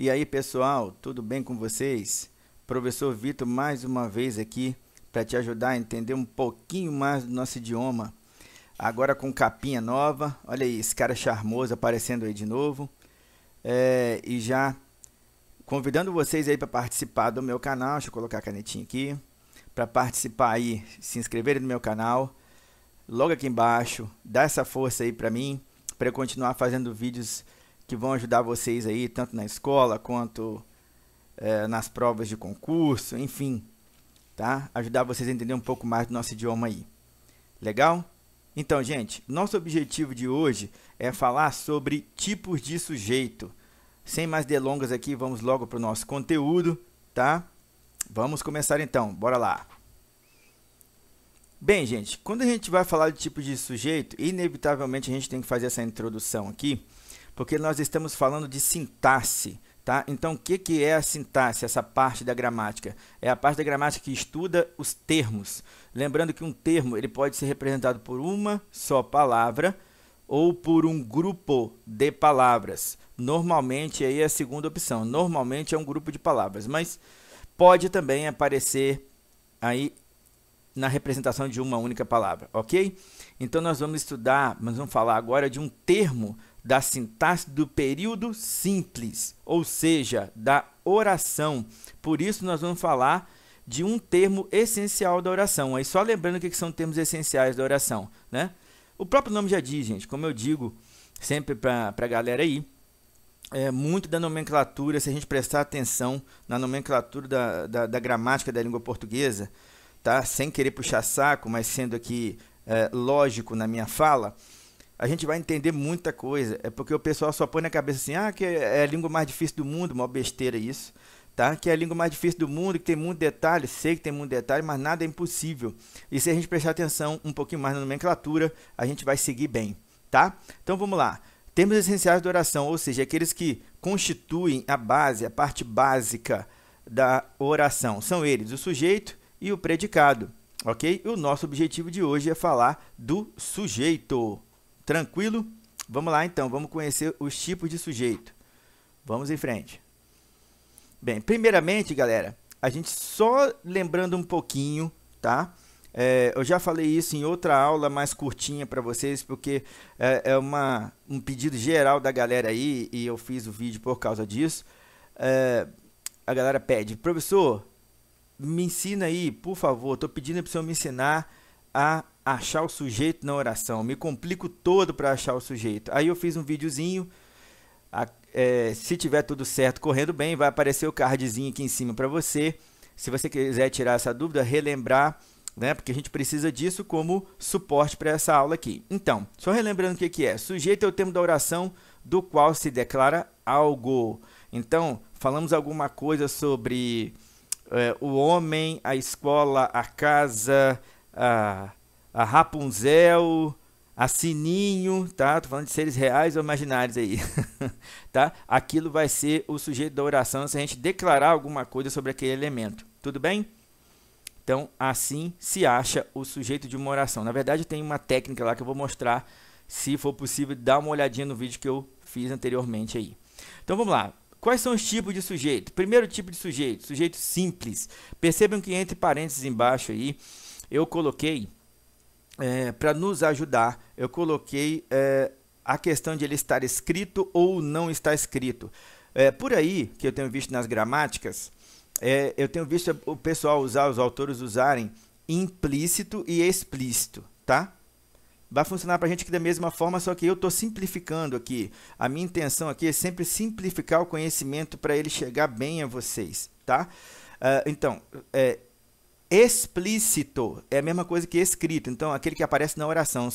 E aí, pessoal, tudo bem com vocês? Professor Vitor mais uma vez aqui para te ajudar a entender um pouquinho mais do nosso idioma. Agora com capinha nova, olha aí, esse cara charmoso aparecendo aí de novo. E já convidando vocês aí para participar do meu canal, deixa eu colocar a canetinha aqui. Para participar aí, se inscreverem no meu canal, logo aqui embaixo, dá essa força aí para mim, para eu continuar fazendo vídeos que vão ajudar vocês aí, tanto na escola quanto nas provas de concurso, enfim, tá? Ajudar vocês a entender um pouco mais do nosso idioma aí. Legal? Então, gente, nosso objetivo de hoje é falar sobre tipos de sujeito. Sem mais delongas aqui, vamos logo para o nosso conteúdo, tá? Vamos começar então, bora lá. Bem, gente, quando a gente vai falar de tipos de sujeito, inevitavelmente a gente tem que fazer essa introdução aqui, porque nós estamos falando de sintaxe, tá? Então, o que é a sintaxe, essa parte da gramática? É a parte da gramática que estuda os termos. Lembrando que um termo ele pode ser representado por uma só palavra ou por um grupo de palavras. Normalmente, aí é a segunda opção. Normalmente é um grupo de palavras, mas pode também aparecer aí na representação de uma única palavra, ok? Então, nós vamos falar agora de um termo da sintaxe do período simples, ou seja, da oração. Por isso, nós vamos falar de um termo essencial da oração. Aí, só lembrando o que são termos essenciais da oração, né? O próprio nome já diz, gente, como eu digo sempre para a galera aí, muito da nomenclatura, se a gente prestar atenção na nomenclatura da gramática da língua portuguesa, tá? Sem querer puxar saco, mas sendo aqui lógico na minha fala, a gente vai entender muita coisa. É porque o pessoal só põe na cabeça assim, que é a língua mais difícil do mundo, uma besteira isso, tá? Que é a língua mais difícil do mundo, que tem muito detalhe, sei que tem muito detalhe, mas nada é impossível. E se a gente prestar atenção um pouquinho mais na nomenclatura, a gente vai seguir bem, tá? Então vamos lá. Termos essenciais da oração, ou seja, aqueles que constituem a base, a parte básica da oração. São eles o sujeito e o predicado, ok? E o nosso objetivo de hoje é falar do sujeito. Tranquilo? Vamos lá então, vamos conhecer os tipos de sujeito. Vamos em frente. Bem, primeiramente, galera, a gente só lembrando um pouquinho, tá? Eu já falei isso em outra aula mais curtinha para vocês, porque é um pedido geral da galera aí, e eu fiz o vídeo por causa disso. A galera pede, professor, me ensina aí, por favor, estou pedindo para o senhor me ensinar a achar o sujeito na oração. Me complico todo para achar o sujeito. Aí eu fiz um videozinho. Se tiver tudo certo, correndo bem, vai aparecer o cardzinho aqui em cima para você. Se você quiser tirar essa dúvida, relembrar, né? Porque a gente precisa disso como suporte para essa aula aqui. Então, só relembrando o que é. Sujeito é o termo da oração do qual se declara algo. Então, falamos alguma coisa sobre o homem, a escola, a casa, a Rapunzel, a Sininho, tá? Tô falando de seres reais ou imaginários aí, tá? Aquilo vai ser o sujeito da oração se a gente declarar alguma coisa sobre aquele elemento, tudo bem? Então, assim se acha o sujeito de uma oração. Na verdade, tem uma técnica lá que eu vou mostrar, se for possível, dá uma olhadinha no vídeo que eu fiz anteriormente aí. Então, vamos lá. Quais são os tipos de sujeito? Primeiro tipo de sujeito, sujeito simples. Percebam que entre parênteses embaixo aí, eu coloquei, para nos ajudar, eu coloquei a questão de ele estar escrito ou não estar escrito. Por aí, que eu tenho visto nas gramáticas, eu tenho visto o pessoal usar, os autores usarem implícito e explícito, tá? Vai funcionar para a gente aqui da mesma forma, só que eu estou simplificando aqui. A minha intenção aqui é sempre simplificar o conhecimento para ele chegar bem a vocês, tá? Então, explícito é a mesma coisa que escrito, então aquele que aparece na oração.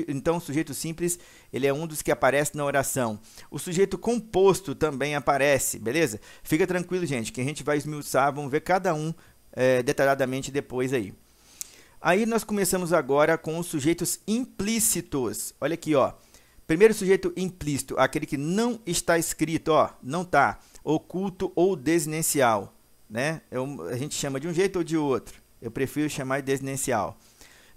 Então o sujeito simples, ele é um dos que aparece na oração. O sujeito composto também aparece, beleza? Fica tranquilo, gente, que a gente vai esmiuçar, vamos ver cada um detalhadamente depois aí. Aí nós começamos agora com os sujeitos implícitos. Olha aqui, ó. Primeiro sujeito implícito, aquele que não está escrito, ó, não está, oculto ou desinencial, né? A gente chama de um jeito ou de outro. Eu prefiro chamar de desinencial.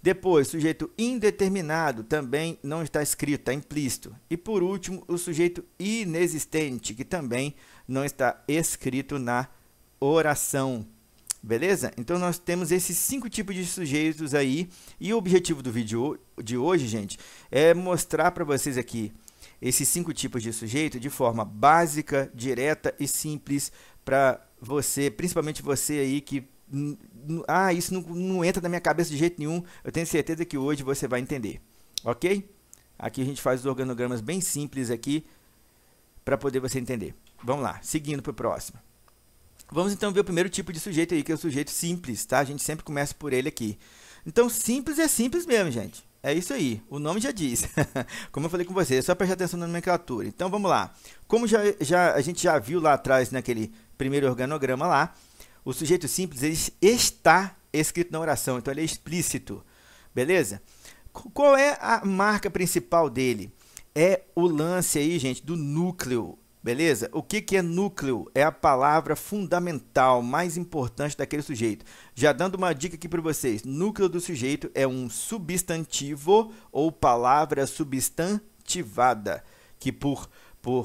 Depois, sujeito indeterminado, também não está escrito, está implícito. E por último, o sujeito inexistente, que também não está escrito na oração. Beleza? Então, nós temos esses 5 tipos de sujeitos aí. E o objetivo do vídeo de hoje, gente, é mostrar para vocês aqui esses 5 tipos de sujeito de forma básica, direta e simples para você, principalmente você aí que isso não entra na minha cabeça de jeito nenhum. Eu tenho certeza que hoje você vai entender. Ok? Aqui a gente faz os organogramas bem simples aqui para poder você entender. Vamos lá, seguindo para o próximo. Vamos então ver o primeiro tipo de sujeito aí, que é o sujeito simples, tá? A gente sempre começa por ele aqui. Então, simples é simples mesmo, gente. É isso aí, o nome já diz. Como eu falei com vocês, é só prestar atenção na nomenclatura. Então, vamos lá. Como a gente já viu lá atrás, naquele primeiro organograma lá, o sujeito simples ele está escrito na oração, então ele é explícito. Beleza? Qual é a marca principal dele? É o lance aí, gente, do núcleo. Beleza? O que é núcleo? É a palavra fundamental, mais importante daquele sujeito. Já dando uma dica aqui para vocês, núcleo do sujeito é um substantivo ou palavra substantivada, que por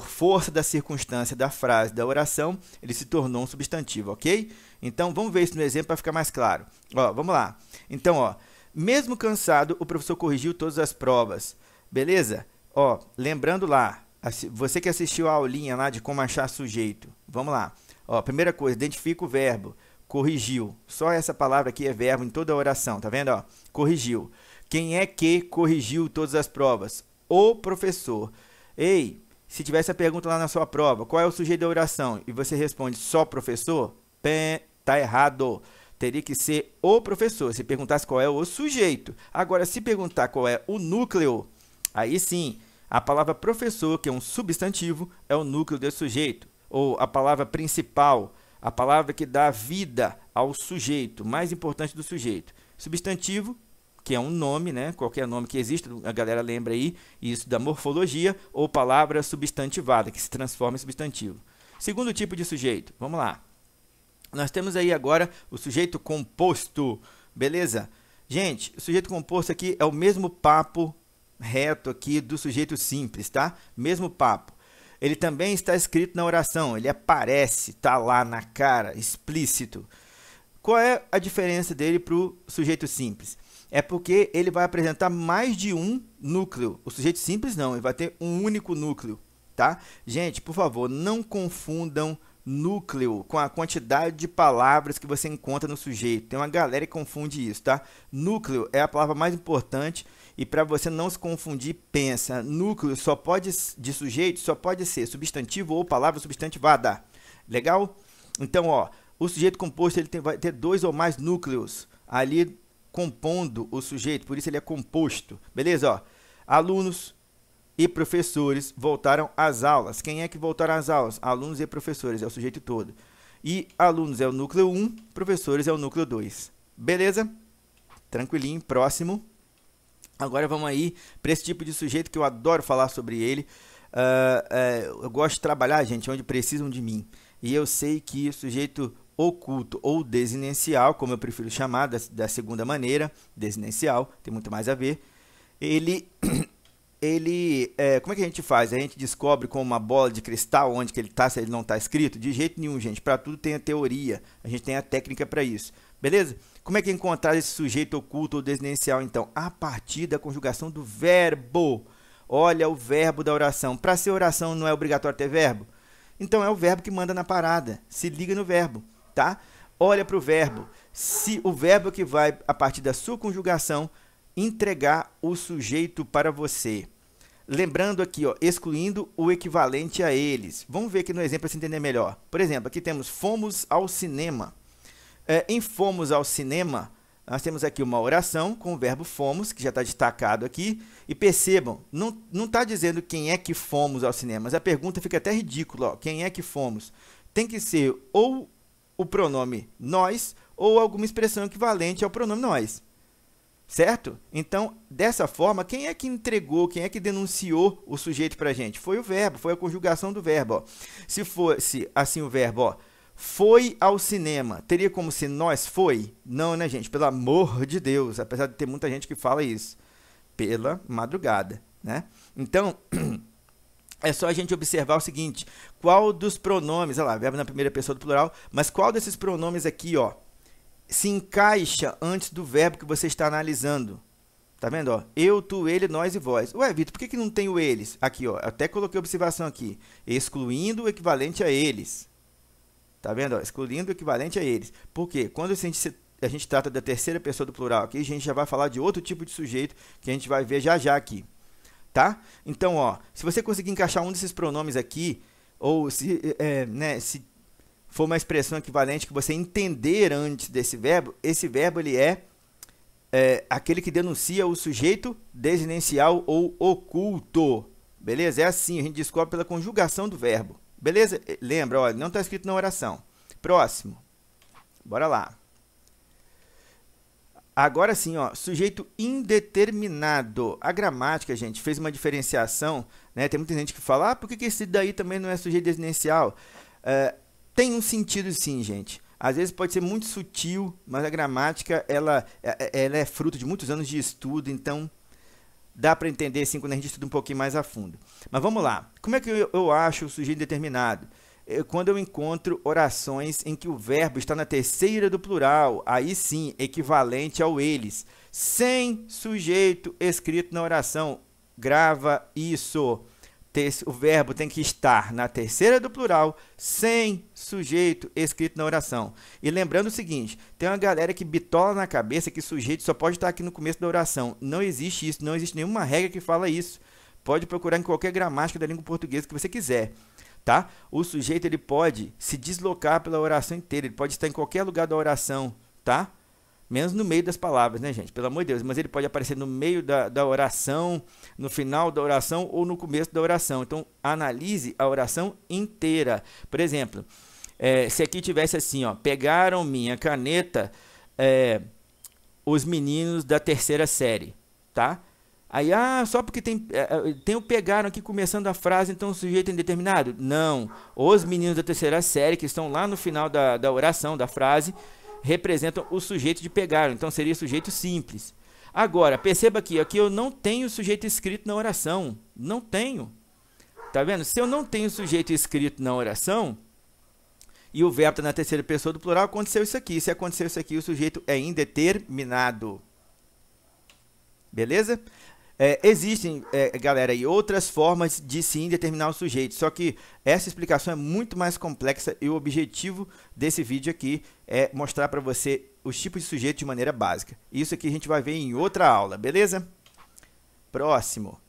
força da circunstância da frase, da oração, ele se tornou um substantivo, ok? Então, vamos ver isso no exemplo para ficar mais claro. Ó, vamos lá. Então, ó, mesmo cansado, o professor corrigiu todas as provas. Beleza? Ó, lembrando lá, você que assistiu a aulinha lá de como achar sujeito, vamos lá. Ó, primeira coisa, identifica o verbo, corrigiu. Só essa palavra aqui é verbo em toda a oração, tá vendo? Ó, corrigiu. Quem é que corrigiu todas as provas? O professor. Ei, se tivesse a pergunta lá na sua prova, qual é o sujeito da oração? E você responde só professor? Tá errado. Teria que ser o professor. Se perguntasse qual é o sujeito. Agora, se perguntar qual é o núcleo, aí sim, a palavra professor, que é um substantivo, é o núcleo desse sujeito. Ou a palavra principal, a palavra que dá vida ao sujeito, mais importante do sujeito. Substantivo, que é um nome, né? Qualquer nome que exista, a galera lembra aí, isso da morfologia, ou palavra substantivada, que se transforma em substantivo. Segundo tipo de sujeito, vamos lá. Nós temos aí agora o sujeito composto, beleza? Gente, o sujeito composto aqui é o mesmo papo reto aqui do sujeito simples, tá? Mesmo papo. Ele também está escrito na oração, ele aparece, tá lá na cara, explícito. Qual é a diferença dele para o sujeito simples? É porque ele vai apresentar mais de um núcleo. O sujeito simples não, ele vai ter um único núcleo, tá? Gente, por favor, não confundam núcleo com a quantidade de palavras que você encontra no sujeito. Tem uma galera que confunde isso, tá? Núcleo é a palavra mais importante e para você não se confundir, pensa, núcleo de sujeito só pode ser substantivo ou palavra substantivada. Legal? Então, ó, o sujeito composto ele vai ter 2 ou mais núcleos ali compondo o sujeito, por isso ele é composto. Beleza? Ó, alunos e professores voltaram às aulas. Quem é que voltaram às aulas? Alunos e professores, é o sujeito todo. E alunos é o núcleo 1, professores é o núcleo 2. Beleza? Tranquilinho, próximo. Agora vamos aí para esse tipo de sujeito que eu adoro falar sobre ele. Eu gosto de trabalhar, gente, onde precisam de mim. E eu sei que o sujeito oculto ou desinencial, como eu prefiro chamar da segunda maneira, desinencial, tem muito mais a ver, como é que a gente faz? A gente descobre com uma bola de cristal onde que ele está, se ele não está escrito? De jeito nenhum, gente. Para tudo tem a teoria, a gente tem a técnica para isso. Beleza? Como é que é encontrar esse sujeito oculto ou desinencial, então? A partir da conjugação do verbo. Olha o verbo da oração. Para ser oração não é obrigatório ter verbo? Então é o verbo que manda na parada. Se liga no verbo, tá? Olha para o verbo. Se o verbo que vai, a partir da sua conjugação, entregar o sujeito para você. Lembrando aqui, ó, excluindo o equivalente a eles. Vamos ver aqui no exemplo para se entender melhor. Por exemplo, aqui temos fomos ao cinema. Em fomos ao cinema, nós temos aqui uma oração com o verbo fomos, que já está destacado aqui. E percebam, não está dizendo quem é que fomos ao cinema, mas a pergunta fica até ridícula. Ó, quem é que fomos? Tem que ser ou o pronome nós ou alguma expressão equivalente ao pronome nós. Certo? Então, dessa forma, quem é que entregou, quem é que denunciou o sujeito para a gente? Foi o verbo, foi a conjugação do verbo. Ó. Se fosse assim o verbo, ó, foi ao cinema, teria como se nós foi? Não, né, gente? Pelo amor de Deus, apesar de ter muita gente que fala isso. Pela madrugada, né? Então, é só a gente observar o seguinte, qual dos pronomes, olha lá, verbo na primeira pessoa do plural, mas qual desses pronomes aqui, ó, se encaixa antes do verbo que você está analisando? Tá vendo, ó? Eu, tu, ele, nós e vós. Ué, Vitor, por que não tem o eles? Aqui, ó, até coloquei observação aqui, excluindo o equivalente a eles. Tá vendo, ó? Excluindo o equivalente a eles. Por quê? Quando a gente trata da terceira pessoa do plural aqui, a gente já vai falar de outro tipo de sujeito que a gente vai ver já já aqui. Tá? Então, ó, se você conseguir encaixar um desses pronomes aqui, ou se for uma expressão equivalente que você entender antes desse verbo, esse verbo ele é aquele que denuncia o sujeito desinencial ou oculto. Beleza? É assim, a gente descobre pela conjugação do verbo. Beleza? Lembra, olha, não está escrito na oração. Próximo. Bora lá. Agora sim, ó, sujeito indeterminado. A gramática, gente, fez uma diferenciação, né? Tem muita gente que fala, por que esse daí também não é sujeito desinencial? Tem um sentido sim, gente. Às vezes pode ser muito sutil, mas a gramática, ela é fruto de muitos anos de estudo, então dá para entender assim quando a gente estuda um pouquinho mais a fundo. Mas vamos lá. Como é que eu acho o sujeito indeterminado? Quando eu encontro orações em que o verbo está na terceira do plural, aí sim, equivalente ao eles, sem sujeito escrito na oração. Grava isso. O verbo tem que estar na terceira do plural, sem sujeito escrito na oração. E lembrando o seguinte, tem uma galera que bitola na cabeça que sujeito só pode estar aqui no começo da oração. Não existe isso, não existe nenhuma regra que fala isso. Pode procurar em qualquer gramática da língua portuguesa que você quiser. Tá? O sujeito ele pode se deslocar pela oração inteira, ele pode estar em qualquer lugar da oração, tá? Menos no meio das palavras, né, gente? Pelo amor de Deus, mas ele pode aparecer no meio da oração, no final da oração ou no começo da oração. Então, analise a oração inteira. Por exemplo, se aqui tivesse assim, ó, pegaram minha caneta os meninos da terceira série, tá? Aí, só porque tem o pegaram aqui começando a frase, então o sujeito é indeterminado? Não. Os meninos da terceira série, que estão lá no final da oração, da frase, representam o sujeito de pegaram, então seria sujeito simples. Agora, perceba aqui eu não tenho sujeito escrito na oração. Não tenho. Tá vendo? Se eu não tenho sujeito escrito na oração, e o verbo está na terceira pessoa do plural, aconteceu isso aqui. Se aconteceu isso aqui, o sujeito é indeterminado. Beleza? Existem, galera, aí outras formas de se indeterminar o sujeito, só que essa explicação é muito mais complexa e o objetivo desse vídeo aqui é mostrar para você os tipos de sujeito de maneira básica. Isso aqui a gente vai ver em outra aula, beleza? Próximo.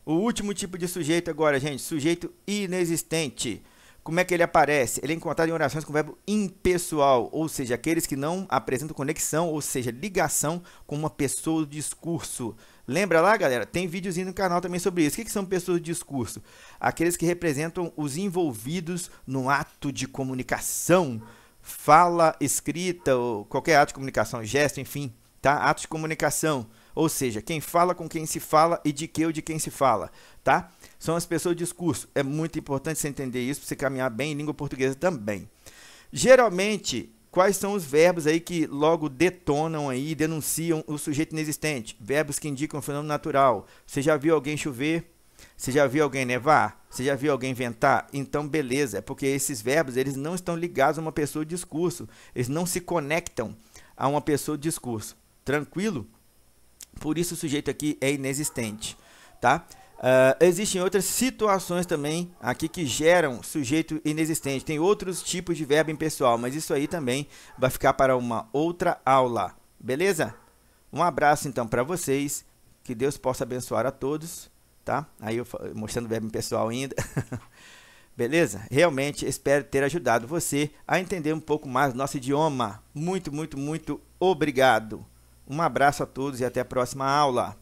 O último tipo de sujeito agora, gente, sujeito inexistente. Como é que ele aparece? Ele é encontrado em orações com verbo impessoal, ou seja, aqueles que não apresentam conexão, ou seja, ligação com uma pessoa do discurso. Lembra lá, galera? Tem videozinho no canal também sobre isso. O que são pessoas de discurso? Aqueles que representam os envolvidos no ato de comunicação, fala, escrita, ou qualquer ato de comunicação, gesto, enfim, tá? Ato de comunicação, ou seja, quem fala com quem se fala e de que ou de quem se fala, tá? São as pessoas de discurso. É muito importante você entender isso para você caminhar bem em língua portuguesa também. Geralmente, quais são os verbos aí que logo detonam aí, denunciam o sujeito inexistente? Verbos que indicam o fenômeno natural. Você já viu alguém chover? Você já viu alguém nevar? Você já viu alguém ventar? Então, beleza, porque esses verbos eles não estão ligados a uma pessoa de discurso. Eles não se conectam a uma pessoa de discurso. Tranquilo? Por isso o sujeito aqui é inexistente, tá? Existem outras situações também aqui que geram sujeito inexistente. Tem outros tipos de verbo impessoal, mas isso aí também vai ficar para uma outra aula. Beleza? Um abraço então para vocês. Que Deus possa abençoar a todos. Tá? Aí eu mostrando o verbo impessoal ainda. Beleza? Realmente espero ter ajudado você a entender um pouco mais do nosso idioma. Muito, muito, muito obrigado. Um abraço a todos e até a próxima aula.